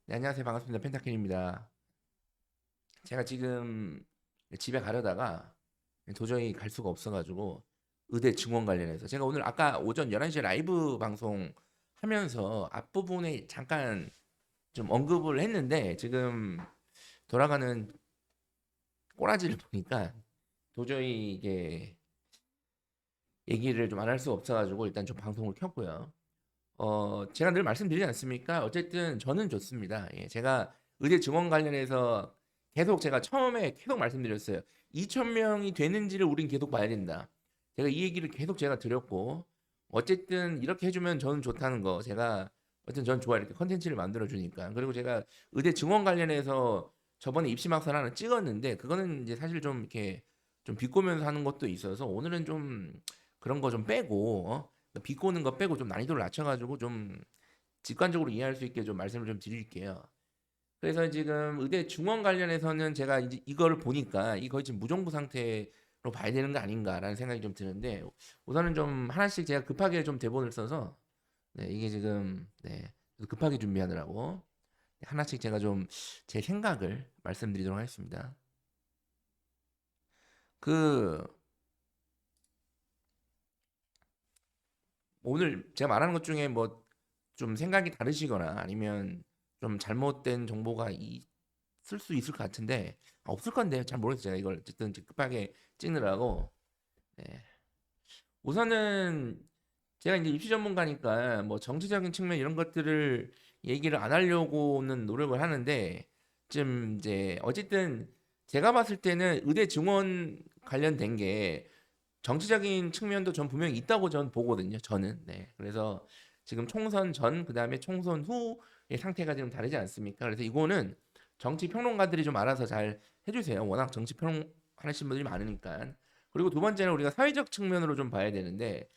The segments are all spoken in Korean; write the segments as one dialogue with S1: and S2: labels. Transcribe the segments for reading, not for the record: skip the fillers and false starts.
S1: 네, 안녕하세요. 반갑습니다. 펜타킬입니다. 제가 지금 집에 가려다가 도저히 갈 수가 없어가지고 의대 증원 관련해서 제가 오늘 아까 오전 11시에 라이브 방송 하면서 앞부분에 잠깐 좀 언급을 했는데 지금 돌아가는 꼬라지를 보니까 도저히 이게 얘기를 좀 안 할 수 없어가지고 일단 좀 방송을 켰고요. 제가 늘 말씀드리지 않습니까? 어쨌든 저는 좋습니다. 예, 제가 의대 증원 관련해서 계속 제가 처음에 계속 말씀드렸어요. 2,000명이 되는지를 우린 계속 봐야 된다. 제가 이 얘기를 계속 제가 드렸고, 어쨌든 이렇게 해주면 저는 좋다는 거. 제가 어쨌든 저는 좋아요. 이렇게 컨텐츠를 만들어 주니까. 그리고 제가 의대 증원 관련해서 저번에 입시막살 하나 찍었는데, 그거는 이제 사실 좀 이렇게 좀 비꼬면서 하는 것도 있어서 오늘은 좀 그런 거 좀 빼고, 비꼬는 거 빼고 좀 난이도를 낮춰가지고 좀 직관적으로 이해할 수 있게 좀 말씀을 좀 드릴게요. 그래서 지금 의대 중원 관련해서는 제가 이제 이거를 보니까 이 거의 지금 무정부 상태로 봐야 되는 거 아닌가라는 생각이 좀 드는데 우선은 좀 하나씩 제가 급하게 좀 대본을 써서 네, 이게 지금 네, 급하게 준비하느라고 하나씩 제가 좀 제 생각을 말씀드리도록 하겠습니다. 그 오늘 제가 말하는 것 중에 뭐 좀 생각이 다르시거나 아니면 좀 잘못된 정보가 있을 수 있을 것 같은데 없을 건데 잘 모르겠어요. 제가 이걸 어쨌든 급하게 찍느라고. 네. 우선은 제가 이제 입시 전문가니까 뭐 정치적인 측면 이런 것들을 얘기를 안 하려고는 노력을 하는데 좀 이제 어쨌든 제가 봤을 때는 의대 증원 관련된 게 정치적인 측면도 전 분명히 있다고 전 보거든요. 저는. 네. 그래서 지금 총선 전 그다음에 총선 후의 상태가 지금 다르지 않습니까? 그래서 이거는 정치 평론가들이 좀 알아서 잘 해주세요. 워낙 정치 평론 하시는 분들이 많으니까. 그리고 두 번째는 우리가 사회적 측면으로 좀 봐야 되는데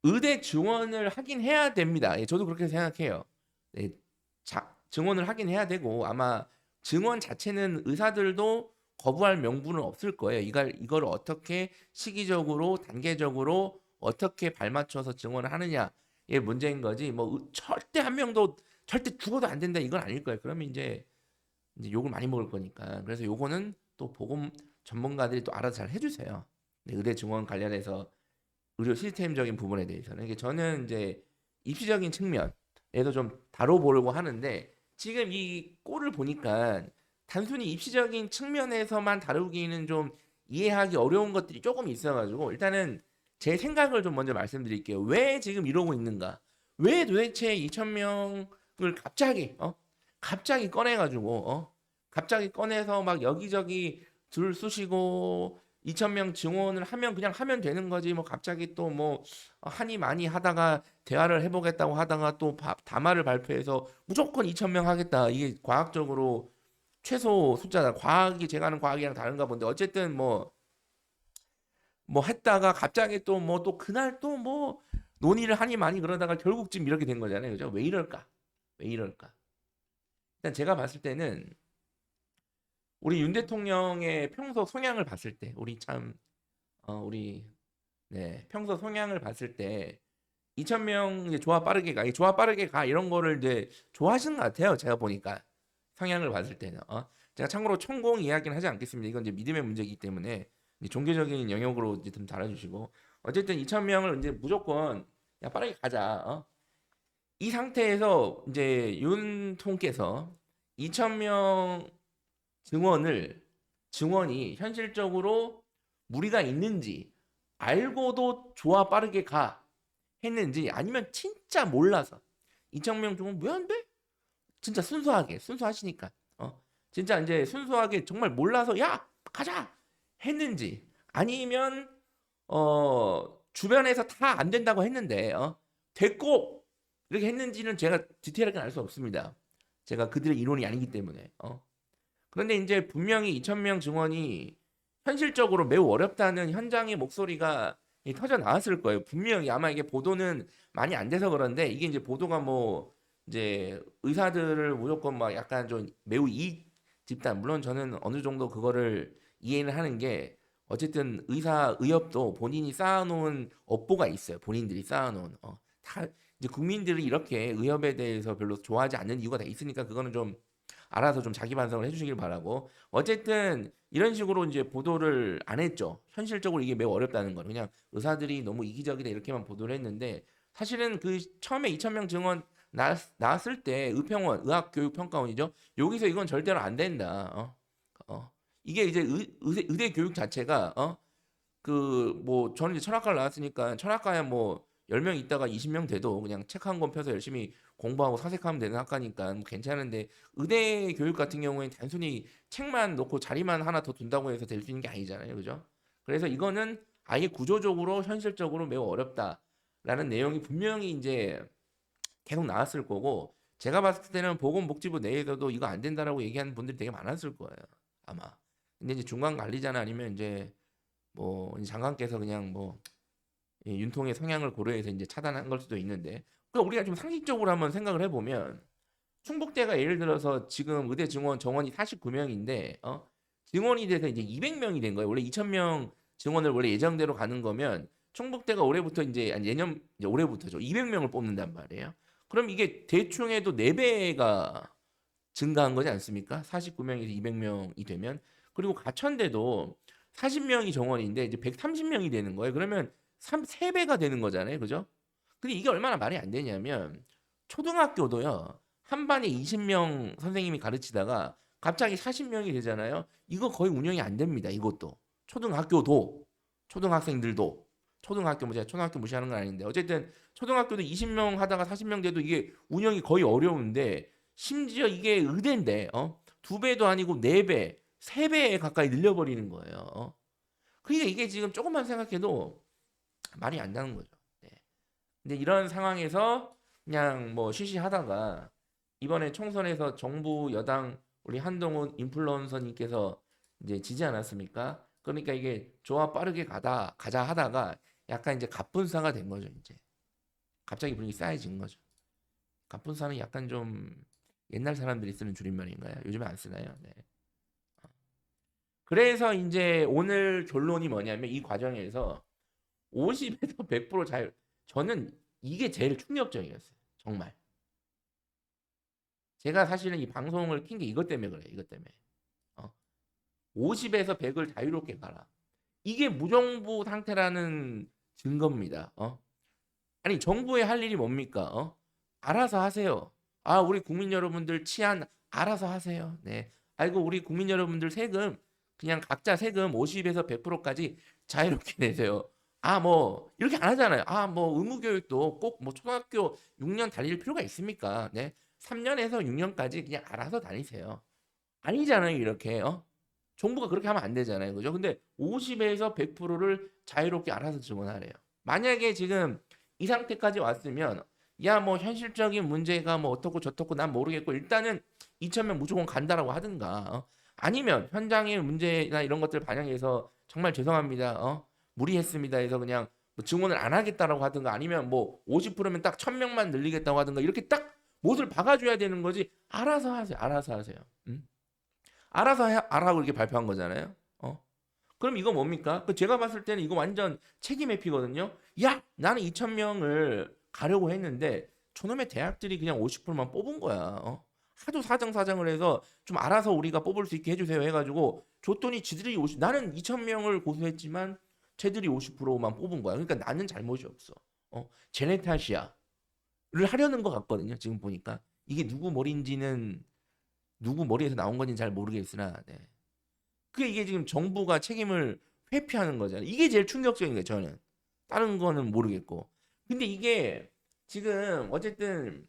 S1: 의대 증원을 하긴 해야 됩니다. 예, 저도 그렇게 생각해요. 네, 증원을 하긴 해야 되고 아마 증원 자체는 의사들도 거부할 명분은 없을 거예요. 이걸 어떻게 시기적으로 단계적으로 어떻게 발맞춰서 증원을 하느냐의 문제인 거지. 뭐 절대 한 명도 절대 죽어도 안 된다 이건 아닐 거예요. 그러면 이제 욕을 많이 먹을 거니까. 그래서 요거는 또 보건 전문가들이 또 알아서 잘 해주세요. 네, 의대 증원 관련해서 의료 시스템적인 부분에 대해서는 이게 저는 이제 입시적인 측면에서 좀 다뤄보려고 하는데 지금 이 꼴을 보니까 단순히 입시적인 측면에서만 다루기는 좀 이해하기 어려운 것들이 조금 있어가지고 일단은 제 생각을 좀 먼저 말씀드릴게요. 왜 지금 이러고 있는가? 왜 도대체 2,000명을 갑자기 꺼내가지고 갑자기 꺼내서 막 여기저기 줄 쑤시고 2,000명 증원을 하면 그냥 하면 되는 거지 뭐 갑자기 또 뭐 하니 많이 하다가 대화를 해보겠다고 하다가 또 담화를 발표해서 무조건 2,000명 하겠다 이게 과학적으로 최소 숫자다 과학이 제가 하는 과학이랑 다른가 본데 어쨌든 뭐 했다가 갑자기 또 뭐 또 그날 또 뭐 논의를 하니 많이 그러다가 결국 지금 이렇게 된 거잖아요 그죠 왜 이럴까 왜 이럴까 일단 제가 봤을 때는 우리 윤 대통령의 평소 성향을 봤을 때 우리 참 우리 네, 평소 성향을 봤을 때 2,000명 이제 좋아 빠르게 가, 좋아 빠르게 가 이런 거를 이제 좋아하시는 것 같아요. 제가 보니까 성향을 봤을 때는 제가 참고로 천공 이야기는 하지 않겠습니다. 이건 이제 믿음의 문제이기 때문에 이제 종교적인 영역으로 이제 좀 달아주시고 어쨌든 2,000명을 이제 무조건 야 빠르게 가자. 이 상태에서 이제 윤 통께서 2,000명 증원을 증원이 현실적으로 무리가 있는지 알고도 좋아 빠르게 가 했는지 아니면 진짜 몰라서 2,000명 중은 왜 안 돼? 진짜 순수하게 순수하시니까 진짜 이제 순수하게 정말 몰라서 야 가자 했는지 아니면 주변에서 다 안 된다고 했는데 됐고 이렇게 했는지는 제가 디테일하게 알 수 없습니다. 제가 그들의 이론이 아니기 때문에 그런데 이제 분명히 2,000명 증원이 현실적으로 매우 어렵다는 현장의 목소리가 터져 나왔을 거예요. 분명히 아마 이게 보도는 많이 안 돼서 그런데 이게 이제 보도가 뭐 이제 의사들을 무조건 막 약간 좀 매우 이익 집단 물론 저는 어느 정도 그거를 이해를 하는 게 어쨌든 의사 의협도 본인이 쌓아놓은 업보가 있어요. 본인들이 쌓아놓은 다 이제 국민들이 이렇게 의협에 대해서 별로 좋아하지 않는 이유가 다 있으니까 그거는 좀 알아서 좀 자기 반성을 해주시길 바라고. 어쨌든 이런 식으로 이제 보도를 안 했죠. 현실적으로 이게 매우 어렵다는 걸. 그냥 의사들이 너무 이기적이다 이렇게만 보도를 했는데 사실은 그 처음에 2,000명 증원 나왔을 때 의평원 의학교육평가원이죠. 여기서 이건 절대로 안 된다. 이게 이제 의대 교육 자체가 그 뭐 저는 이제 천학과를 나왔으니까 천학과에 뭐 10명 있다가 20명 돼도 그냥 책 한 권 펴서 열심히 공부하고 사색하면 되는 학과니까 뭐 괜찮은데 의대 교육 같은 경우에는 단순히 책만 놓고 자리만 하나 더 둔다고 해서 될 수 있는 게 아니잖아요. 그죠? 그래서 이거는 아예 구조적으로 현실적으로 매우 어렵다라는 내용이 분명히 이제 계속 나왔을 거고 제가 봤을 때는 보건복지부 내에서도 이거 안 된다라고 얘기하는 분들이 되게 많았을 거예요. 아마. 근데 이제 중간 관리자나 아니면 이제 뭐 장관께서 그냥 뭐 윤통의 성향을 고려해서 이제 차단한 걸 수도 있는데 그러니까 우리가 좀 상식적으로 한번 생각을 해보면 충북대가 예를 들어서 지금 의대 증원 정원이 49명인데 증원이 돼서 이제 200명이 된 거예요. 원래 2,000명 증원을 원래 예정대로 가는 거면 충북대가 올해부터 이제 아니 내년 이제 올해부터죠. 200명을 뽑는단 말이에요. 그럼 이게 대충 해도 4배가 증가한 거지 않습니까? 49명에서 200명이 되면 그리고 가천대도 40명이 정원인데 이제 130명이 되는 거예요. 그러면 3배가 되는 거잖아요. 그죠? 근데 이게 얼마나 말이 안 되냐면 초등학교도요. 한 반에 20명 선생님이 가르치다가 갑자기 40명이 되잖아요. 이거 거의 운영이 안 됩니다. 이것도. 초등학교도 초등학생들도 초등학교 뭐 제가 초등학교 무시하는 건 아닌데 어쨌든 초등학교도 20명 하다가 40명 돼도 이게 운영이 거의 어려운데 심지어 이게 의대인데 2배도 아니고 4배, 3배 가까이 늘려버리는 거예요. 그러니까 이게 지금 조금만 생각해도 말이 안 나는 거죠. 네. 근데 이런 상황에서 그냥 뭐 쉬쉬하다가 이번에 총선에서 정부 여당 우리 한동훈 인플루언서님께서 이제 지지 않았습니까? 그러니까 이게 좋아 빠르게 가자 하다가 약간 이제 갑분싸가 된 거죠, 이제. 갑자기 분위기 싸해진 거죠. 갑분싸는 약간 좀 옛날 사람들이 쓰는 줄임말인가요? 요즘에 안 쓰나요? 네. 그래서 이제 오늘 결론이 뭐냐면 이 과정에서 50에서 100% 자율. 저는 이게 제일 충격적이었어요. 정말. 제가 사실은 이 방송을 킨 게 이것 때문에 그래요. 이것 때문에. 50에서 100을 자유롭게 가라. 이게 무정부 상태라는 증거입니다. 아니 정부의 할 일이 뭡니까? 알아서 하세요. 아 우리 국민 여러분들 치안 알아서 하세요. 네. 아이고 우리 국민 여러분들 세금 그냥 각자 세금 50에서 100%까지 자유롭게 내세요. 아 뭐 이렇게 안 하잖아요. 아 뭐 의무교육도 꼭 뭐 초등학교 6년 다닐 필요가 있습니까? 네. 3년에서 6년까지 그냥 알아서 다니세요. 아니잖아요, 이렇게. 정부가 그렇게 하면 안 되잖아요. 그죠? 근데 50에서 100%를 자유롭게 알아서 증언하래요. 만약에 지금 이 상태까지 왔으면 야, 뭐 현실적인 문제가 뭐 어떻고 저떻고 난 모르겠고 일단은 2,000명 무조건 간다라고 하든가. 아니면 현장의 문제나 이런 것들 반영해서 정말 죄송합니다. 무리했습니다. 해서 그냥 뭐 증언을 안 하겠다라고 하든가 아니면 뭐 50%면 딱 1,000명만 늘리겠다고 하든가 이렇게 딱 못을 박아줘야 되는 거지. 알아서 하세요. 알아서 하세요. 응? 알아서 알아고 이렇게 발표한 거잖아요. 그럼 이거 뭡니까? 제가 봤을 때는 이거 완전 책임 회피거든요. 야, 나는 2,000명을 가려고 했는데 저놈의 대학들이 그냥 50%만 뽑은 거야. 하도 사정사정을 해서 좀 알아서 우리가 뽑을 수 있게 해주세요 해가지고 줬더니 지들이 나는 2,000명을 고소했지만 쟤들이 50%만 뽑은 거야. 그러니까 나는 잘못이 없어. 쟤네 탓이야. 를 하려는 것 같거든요. 지금 보니까 이게 누구 머리인지는 누구 머리에서 나온 건지는 잘 모르겠으나 네. 그게 이게 지금 정부가 책임을 회피하는 거잖아요. 이게 제일 충격적인 거예요. 저는 다른 거는 모르겠고. 근데 이게 지금 어쨌든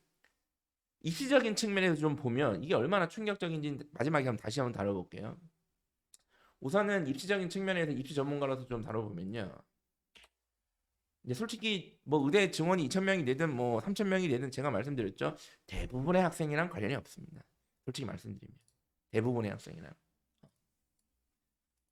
S1: 입시적인 측면에서 좀 보면 이게 얼마나 충격적인지 마지막에 다시 한번 다뤄볼게요. 우선은 입시적인 측면에서 입시 전문가로서 좀 다뤄보면요. 이제 솔직히 뭐 의대 증원이 2,000명이 되든 뭐 3,000명이 되든 제가 말씀드렸죠. 대부분의 학생이랑 관련이 없습니다. 솔직히 말씀드리면 대부분의 학생이랑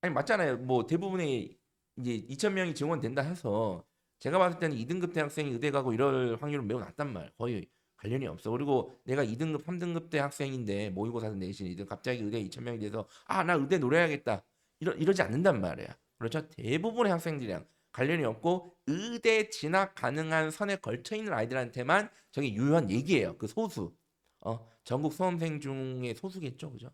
S1: 아니 맞잖아요. 뭐 대부분의 이제 2,000명이 지원된다 해서 제가 봤을 때는 2등급 대학생이 의대 가고 이럴 확률은 매우 낮단 말. 거의 관련이 없어. 그리고 내가 2등급, 3등급 대 학생인데 모의고사든 내신이든 갑자기 의대 2,000명이 돼서 아 나 의대 노려야겠다. 이러지 않는단 말이야. 그렇죠? 대부분의 학생들이랑 관련이 없고 의대 진학 가능한 선에 걸쳐 있는 아이들한테만 저게 유효한 얘기예요. 그 소수. 전국 수험생 중에 소수겠죠. 그죠?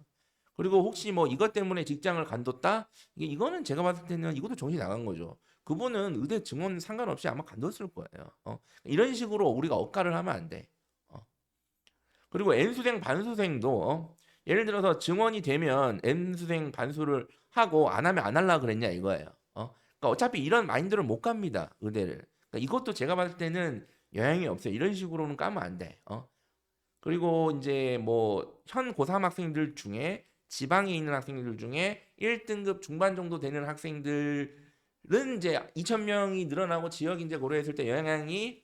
S1: 그리고 혹시 뭐 이것 때문에 직장을 간뒀다? 이거는 제가 봤을 때는 이것도 정신이 나간 거죠. 그분은 의대 증원 상관없이 아마 간뒀을 거예요. 이런 식으로 우리가 억가를 하면 안 돼. 어. 그리고 N수생 반수생도 예를 들어서 증원이 되면 N수생 반수를 하고 안 하면 안 할라 그랬냐 이거예요. 그러니까 어차피 이런 마인드를 못 갑니다. 의대를. 그러니까 이것도 제가 봤을 때는 영향이 없어요. 이런 식으로는 까면 안 돼. 그리고 이제 뭐 현 고3 학생들 중에 지방에 있는 학생들 중에 1등급 중반 정도 되는 학생들은 이제 2,000명이 늘어나고 지역 인재 고려했을 때 영향이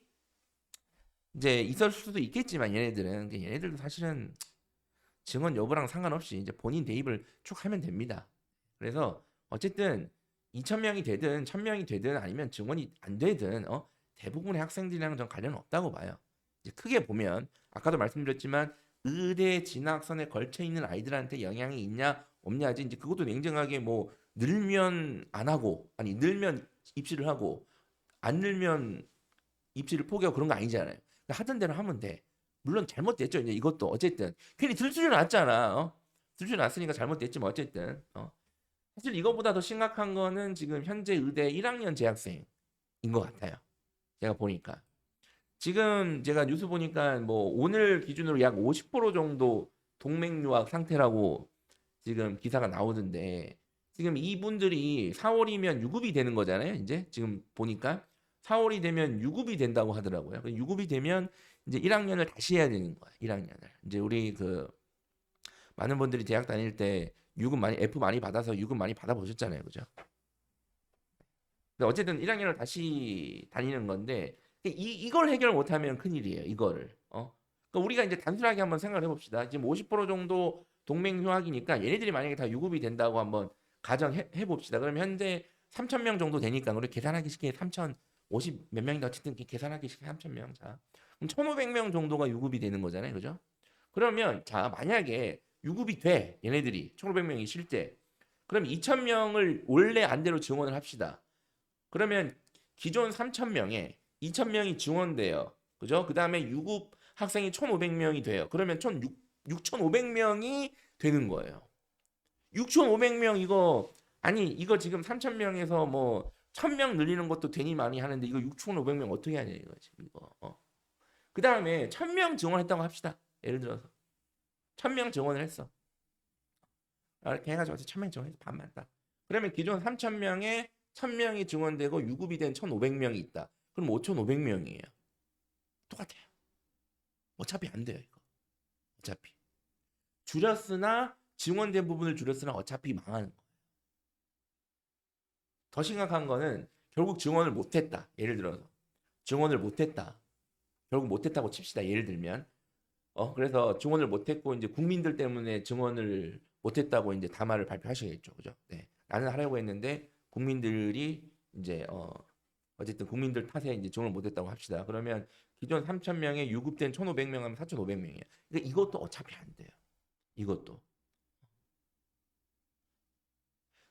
S1: 이제 있을 수도 있겠지만 얘네들도 사실은 증언 여부랑 상관없이 이제 본인 대입을 쭉 하면 됩니다. 그래서 어쨌든 2,000명이 되든 1,000명이 되든 아니면 증언이 안 되든 대부분의 학생들이랑 좀 관련 없다고 봐요. 이제 크게 보면 아까도 말씀드렸지만 의대 진학선에 걸쳐 있는 아이들한테 영향이 있냐 없냐지 이제 그것도 냉정하게 뭐 늘면 안 하고 아니 늘면 입시를 하고 안 늘면 입시를 포기하고 그런 거 아니잖아요. 그러니까 하던 대로 하면 돼. 물론 잘못됐죠. 이제 이것도 어쨌든 괜히 들추지 않았잖아. 들추지 않았으니까 잘못됐지만 어쨌든 사실 이거보다 더 심각한 거는 지금 현재 의대 1학년 재학생인 것 같아요. 제가 보니까 지금 제가 뉴스 보니까 뭐 오늘 기준으로 약 50% 정도 동맹 유학 상태라고 지금 기사가 나오던데 지금 이분들이 4월이면 유급이 되는 거잖아요. 이제 지금 보니까 4월이 되면 유급이 된다고 하더라고요. 유급이 되면 이제 1학년을 다시 해야 되는 거야. 1학년을. 이제 우리 그 많은 분들이 대학 다닐 때 유급 많이 F 많이 받아서 유급 많이 받아 보셨잖아요. 그죠? 근데 어쨌든 1학년을 다시 다니는 건데 이걸 해결 못하면 큰일이에요. 이거를. 그러니까 우리가 이제 단순하게 한번 생각을 해봅시다. 지금 50% 정도 동맹 휴학이니까 얘네들이 만약에 다 유급이 된다고 한번 가정해 봅시다. 그럼 현재 3,000명 정도 되니까 우리 계산하기 쉽게 3,050 몇 명인가 어쨌든 계산하기 쉽게 3,000명. 자, 그럼 1,500명 정도가 유급이 되는 거잖아요. 그죠? 그러면 자, 만약에 유급이 돼. 얘네들이 1,500명이 실제. 그럼 2,000명을 원래 안대로 증원을 합시다. 그러면 기존 3,000명에 2,000명이 증원돼요. 그죠? 그 다음에 유급 학생이 1,500명이 돼요. 그러면 6,500명이 되는 거예요. 6,500명 이거 아니 이거 지금 3,000명에서 뭐 1,000명 늘리는 것도 되니 많이 하는데 이거 6,500명 어떻게 하냐 이거 지금 이거. 그 다음에 1,000명 증원했다고 합시다. 예를 들어서 1,000명 증원을 했어. 이렇게 해가지고 1,000명 증원해서 반만 딱. 그러면 기존 3,000명에 1,000명이 증원되고 유급이 된 1,500명이 있다. 그럼 5,500명이에요. 똑같아요. 어차피 안 돼요 이거. 어차피 줄였으나 증원된 부분을 줄였으나 어차피 망하는 거예요. 더 심각한 거는 결국 증원을 못했다. 예를 들어서 증원을 못했다. 결국 못했다고 칩시다. 예를 들면 그래서 증원을 못했고 이제 국민들 때문에 증원을 못했다고 이제 담화를 발표하시겠죠, 그죠? 네, 나는 하려고 했는데 국민들이 이제 어쨌든 국민들 탓에 이제 증원을 못했다고 합시다. 그러면 기존 3,000명에 유급된 1,500명 하면 4,500명이에요. 그러니까 이것도 어차피 안 돼요. 이것도.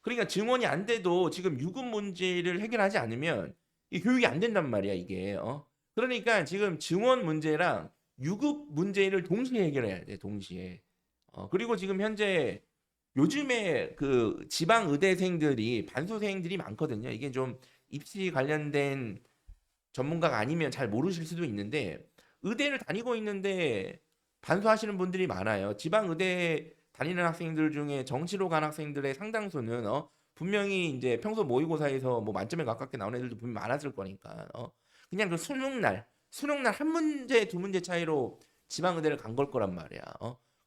S1: 그러니까 증원이 안 돼도 지금 유급 문제를 해결하지 않으면 이 교육이 안 된단 말이야, 이게. 그러니까 지금 증원 문제랑 유급 문제를 동시에 해결해야 돼, 동시에. 그리고 지금 현재 요즘에 그 지방 의대생들이 반수생들이 많거든요. 이게 좀 입시 관련된 전문가가 아니면 잘 모르실 수도 있는데 의대를 다니고 있는데 반수하시는 분들이 많아요. 지방 의대 다니는 학생들 중에 정시로 간 학생들의 상당수는 분명히 이제 평소 모의고사에서 뭐 만점에 가깝게 나온 애들도 분명히 많았을 거니까 그냥 그 수능날 한 문제 두 문제 차이로 지방 의대를 간 걸 거란 말이야.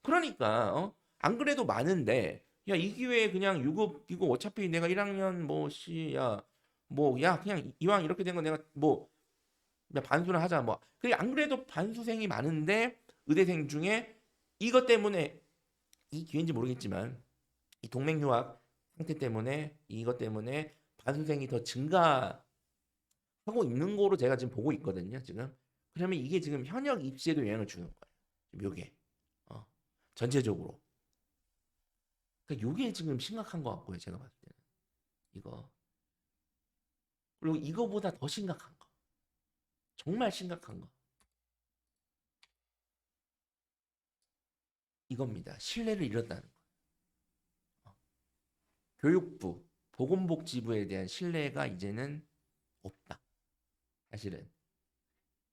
S1: 그러니까 안 그래도 많은데 야 이 기회에 그냥 유급 이거 어차피 내가 1학년 뭐야 그냥 이왕 이렇게 된 거 내가 뭐 반수를 하자 뭐. 그게 안 그래도 반수생이 많은데 의대생 중에 이것 때문에 이 기회인지 모르겠지만 이 동맹유학 상태 때문에 이것 때문에 반수생이 더 증가하고 있는 거로 제가 지금 보고 있거든요. 지금 그러면 이게 지금 현역 입시에도 영향을 주는 거예요. 요게 전체적으로. 그러니까 요게 지금 심각한 것 같고요. 제가 봤을 때는 이거. 그리고 이거보다 더 심각한 거, 정말 심각한 거 이겁니다. 신뢰를 잃었다는 거. 교육부, 보건복지부에 대한 신뢰가 이제는 없다. 사실은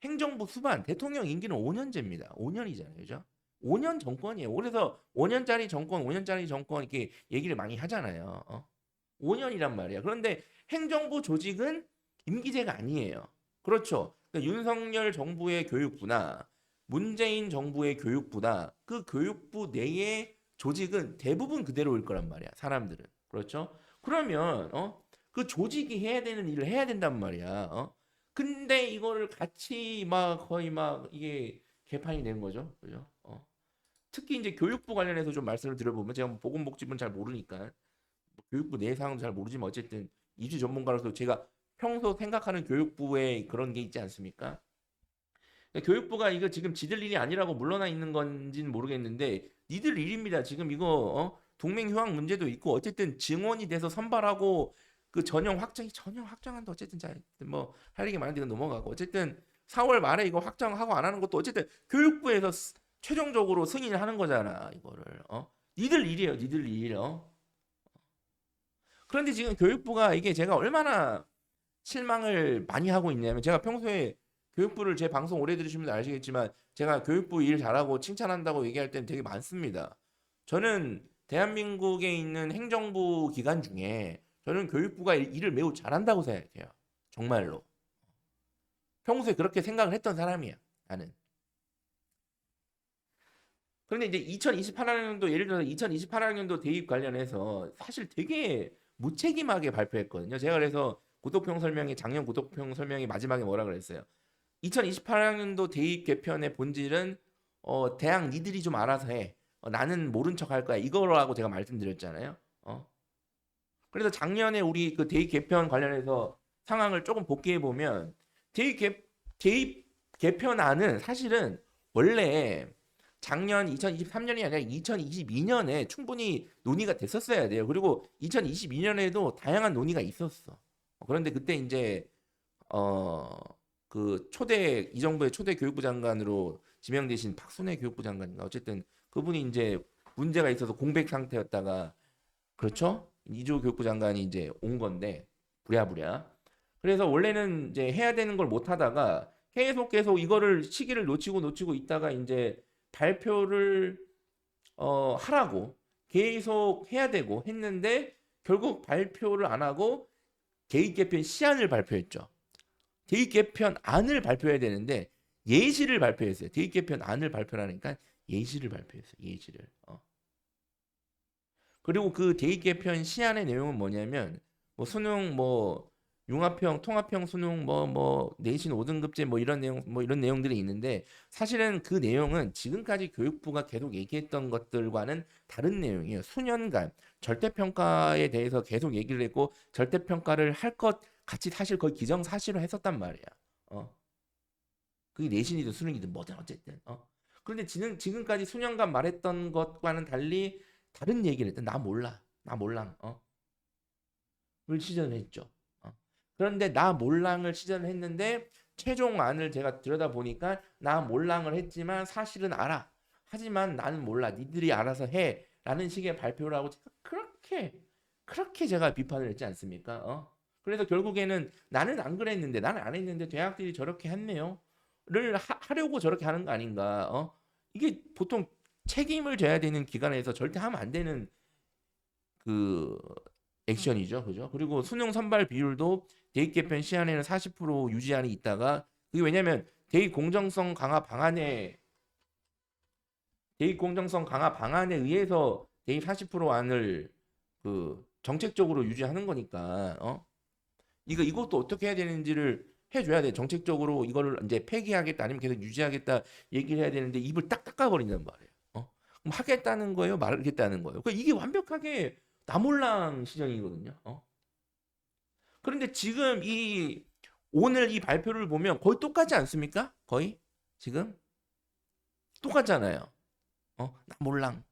S1: 행정부 수반, 대통령 임기는 5년제입니다. 5년이잖아요, 그죠? 5년 정권이에요. 그래서 5년짜리 정권, 5년짜리 정권 이렇게 얘기를 많이 하잖아요. 5년이란 말이야. 그런데 행정부 조직은 임기제가 아니에요. 그렇죠. 그러니까 윤석열 정부의 교육부나 문재인 정부의 교육부나 그 교육부 내의 조직은 대부분 그대로일 거란 말이야. 사람들은. 그렇죠? 그러면 그 조직이 해야 되는 일을 해야 된단 말이야. 근데 이거를 같이 막 거의 막 이게 개판이 된 거죠. 그죠? 특히 이제 교육부 관련해서 좀 말씀을 드려보면 제가 뭐 보건복지부는 잘 모르니까 뭐 교육부 내 상황도 잘 모르지만 어쨌든 이주 전문가로서 제가 평소 생각하는 교육부에 그런 게 있지 않습니까? 그러니까 교육부가 이거 지금 지들 일이 아니라고 물러나 있는 건지는 모르겠는데 니들 일입니다. 지금 이거 동맹 휴학 문제도 있고 어쨌든 증원이 돼서 선발하고 그 전형 확정한다 어쨌든 잘뭐할 얘기 많은데 이건 넘어가고 어쨌든 4월 말에 이거 확정하고 안 하는 것도 어쨌든 교육부에서 최종적으로 승인을 하는 거잖아 이거를 니들 일이에요 니들 일 그런데 지금 교육부가 이게 제가 얼마나 실망을 많이 하고 있냐면 제가 평소에 교육부를 제 방송 오래 들으시면 아시겠지만 제가 교육부 일 잘하고 칭찬한다고 얘기할 때는 되게 많습니다. 저는 대한민국에 있는 행정부 기관 중에 저는 교육부가 일을 매우 잘한다고 생각해요. 정말로. 평소에 그렇게 생각을 했던 사람이야. 나는. 그런데 이제 2028학년도 예를 들어서 2028학년도 대입 관련해서 사실 되게 무책임하게 발표했거든요. 제가 그래서 고독평 설명이 작년 고독평 설명이 마지막에 뭐라 그랬어요. 2028학년도 대입 개편의 본질은 대학 니들이 좀 알아서 해. 나는 모른 척 할 거야. 이거라고 제가 말씀드렸잖아요. 그래서 작년에 우리 그 대입 개편 관련해서 상황을 조금 복귀해 보면 대입 개 대입 개편안은 사실은 원래 작년 2023년이 아니라 2022년에 충분히 논의가 됐었어야 돼요. 그리고 2022년에도 다양한 논의가 있었어. 그런데 그때 이제 어 그 초대 이 정부의 초대 교육부 장관으로 지명되신 박순애 교육부 장관인가 어쨌든 그분이 이제 문제가 있어서 공백 상태였다가 그렇죠? 이조 교육부 장관이 이제 온 건데 부랴부랴. 그래서 원래는 이제 해야 되는 걸 못 하다가 계속 이거를 시기를 놓치고 있다가 이제 발표를 하라고 계속 해야 되고 했는데 결국 발표를 안 하고 대입 개편 시안을 발표했죠. 대입 개편안을 발표해야 되는데 예시를 발표했어요. 대입 개편안을 발표하니까 예시를 발표했어요. 예시를. 그리고 그 대입 개편 시안의 내용은 뭐냐면 뭐 수능 뭐 융합형, 통합형 수능 뭐 내신 5등급제 뭐 이런 내용들이 있는데 사실은 그 내용은 지금까지 교육부가 계속 얘기했던 것들과는 다른 내용이에요. 수년간 절대평가에 대해서 계속 얘기를 했고 절대평가를 할 것 같이 사실 거의 기정사실을 했었단 말이야. 그게 내신이든 수능이든 뭐든 어쨌든. 그런데 지금까지 수년간 말했던 것과는 달리 다른 얘기를 했던 나 몰라. 나 몰랑. 을 시전을 했죠. 그런데 나 몰랑을 시전을 했는데 최종안을 제가 들여다보니까 나 몰랑을 했지만 사실은 알아. 하지만 나는 몰라. 니들이 알아서 해. 라는 식의 발표를 하고 제가 그렇게 제가 비판을 했지 않습니까? 그래서 결국에는 나는 안 그랬는데 나는 안 했는데 대학들이 저렇게 했네요. 를 하려고 저렇게 하는 거 아닌가? 이게 보통 책임을 져야 되는 기관에서 절대 하면 안 되는 그 액션이죠. 그죠? 그리고 수능 선발 비율도 대입 개편 시한에는 40% 유지안이 있다가 그게 왜냐면 대입 공정성 강화 방안에 의해서 대입 40% 안을 그 정책적으로 유지하는 거니까 이것도 어떻게 해야 되는지를 해줘야 돼. 정책적으로 이거를 이제 폐기하겠다 아니면 계속 유지하겠다 얘기를 해야 되는데 입을 딱 닦아버린단 말이에요. 그럼 하겠다는 거예요, 말겠다는 거예요. 그러니까 이게 완벽하게 나몰랑 시정이거든요. 그런데 지금 오늘 이 발표를 보면 거의 똑같지 않습니까? 거의 지금 똑같잖아요. 나 몰랑.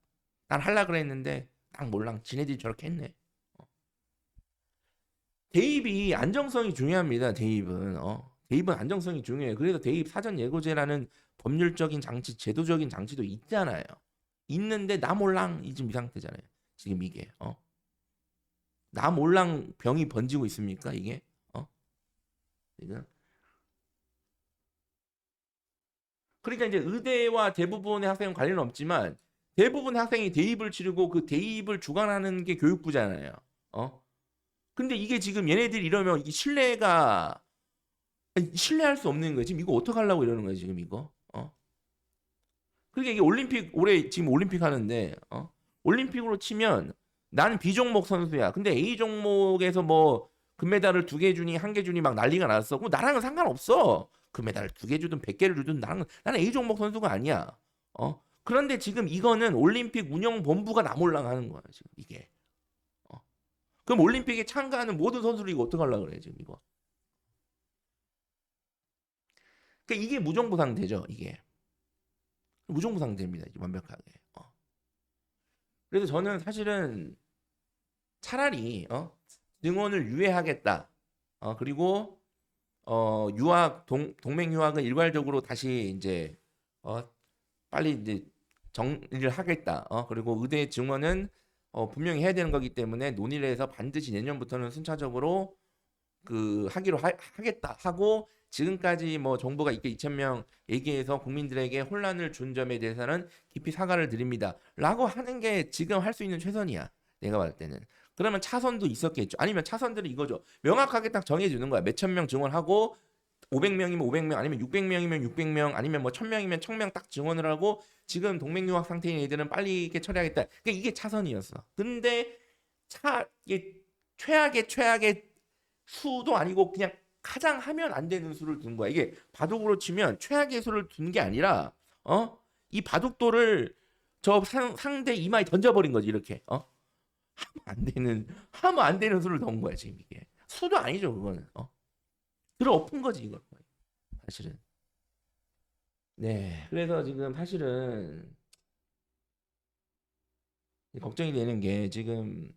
S1: 난 할라 그랬는데 난 몰랑. 지네들이 저렇게 했네. 대입이 안정성이 중요합니다. 대입은 대입은 안정성이 중요해요. 그래서 대입 사전 예고제라는 법률적인 장치, 제도적인 장치도 있잖아요. 있는데 나 몰랑 지금 이 상태잖아요. 지금 이게 나 몰랑 병이 번지고 있습니까? 이게 지금 그러니까 이제 의대와 대부분의 학생은 관련 없지만 대부분의 학생이 대입을 치르고 그 대입을 주관하는 게 교육부잖아요. 어? 근데 이게 지금 얘네들이 이러면 이 신뢰가 신뢰할 수 없는 거예요. 지금 이거 어떻게 하려고 이러는 거예요, 지금 이거? 그러니까 이게 올림픽 올해 지금 올림픽 하는데 올림픽으로 치면 나는 B 종목 선수야. 근데 A 종목에서 뭐 금메달을 2개 주니 1개 주니 막 난리가 났어. 그럼 나랑은 상관없어. 금메달을 2개 주든 100개를 주든 나는 A 종목 선수가 아니야. 그런데 지금 이거는 올림픽 운영본부가 나몰랑 하는 거야, 지금 이게. 그럼 올림픽에 참가하는 모든 선수를 이거 어떻게 하려고 그래, 지금 이거. 그러니까 이게 무정부 상태죠, 이게. 무정부 상태입니다, 완벽하게. 그래서 저는 사실은 차라리 등원을 유예하겠다. 그리고 유학 동맹 유학은 일괄적으로 다시 이제 어, 빨리 이제 정리를 하겠다. 그리고 의대 증원은 분명히 해야 되는 거기 때문에 논의를 해서 반드시 내년부터는 순차적으로 그 하기로 하겠다 하고 지금까지 뭐 정부가 이렇게 2,000명 얘기해서 국민들에게 혼란을 준 점에 대해서는 깊이 사과를 드립니다. 라고 하는 게 지금 할 수 있는 최선이야. 내가 봤을 때는. 그러면 차선도 있었겠죠. 아니면 차선들은 이거죠. 명확하게 딱 정해주는 거야. 몇천 명 증원하고 500명이면 500명 아니면 600명이면 600명 아니면 뭐 1000명이면 1000명 딱 증원을 하고 지금 동맹유학 상태인 애들은 빨리 이렇게 처리하겠다. 그러니까 이게 차선이었어. 근데 이게 최악의 수도 아니고 그냥 가장 하면 안 되는 수를 둔 거야. 이게 바둑으로 치면 최악의 수를 둔 게 아니라 이 바둑돌을 저 상대 이마에 던져버린 거지 이렇게 하면 안 되는 수를 넣은 거야 지금 이게 수도 아니죠 그거는 들어 엎은 거지 이거 사실은. 네 그래서 지금 사실은 걱정이 되는 게 지금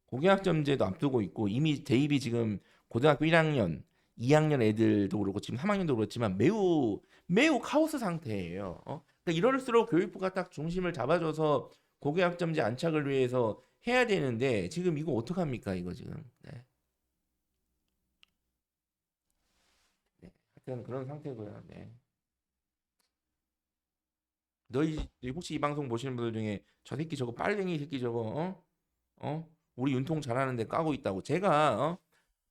S1: 고교학점제도 앞두고 있고 이미 대입이 지금 고등학교 1학년, 2학년 애들도 그렇고 지금 3학년도 그렇지만 매우 카오스 상태예요. 그러니까 이럴수록 교육부가 딱 중심을 잡아줘서 고교학점제 안착을 위해서 해야 되는데 지금 이거 어떡합니까 이거 지금. 네. 네. 하여튼 그런 상태고요. 네. 너희 혹시 이 방송 보시는 분들 중에 저 새끼 저거 빨갱이 새끼 저거 우리 윤통 잘하는데 까고 있다고 제가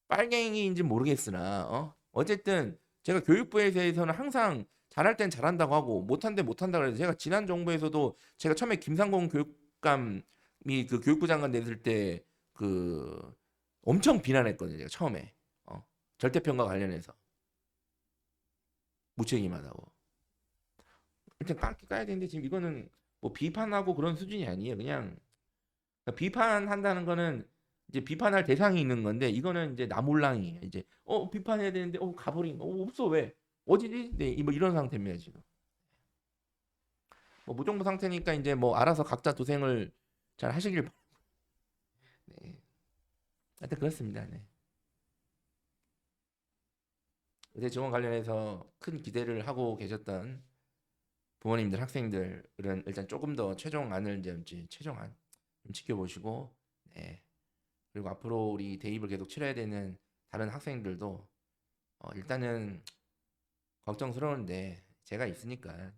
S1: 빨갱이인지 모르겠으나 어쨌든 제가 교육부에서는 항상 잘할 땐 잘한다고 하고 못한 데 못한다 그래서 제가 지난 정부에서도 제가 처음에 김상곤 교육감이 그 교육부 장관 됐을 때 그 엄청 비난했거든요 제가 처음에 절대평가 관련해서 무책임하다고 일단 까야 되는데 지금 이거는 뭐 비판하고 그런 수준이 아니에요 그냥 그러니까 비판한다는 거는 이제 비판할 대상이 있는 건데 이거는 이제 나몰랑이에요. 이제 비판해야 되는데 가버린 거 없어 왜 어디지? 네, 뭐 이런 상태입니다 지금. 뭐 무정부 상태니까 이제 뭐 알아서 각자 도생을 잘 하시길 네. 하여튼 그렇습니다. 네. 의대 지원 관련해서 큰 기대를 하고 계셨던 부모님들, 학생들은 일단 조금 더 최종안을 이제 최종안 좀 지켜보시고 네. 그리고 앞으로 우리 대입을 계속 치러야 되는 다른 학생들도 일단은 걱정스러운데 제가 있으니까 네.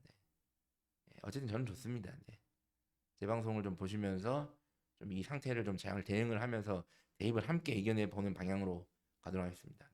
S1: 어쨌든 저는 좋습니다. 네. 제 방송을 좀 보시면서 좀 이 상태를 좀 잘 대응을 하면서 대입을 함께 이겨내 보는 방향으로 가도록 하겠습니다.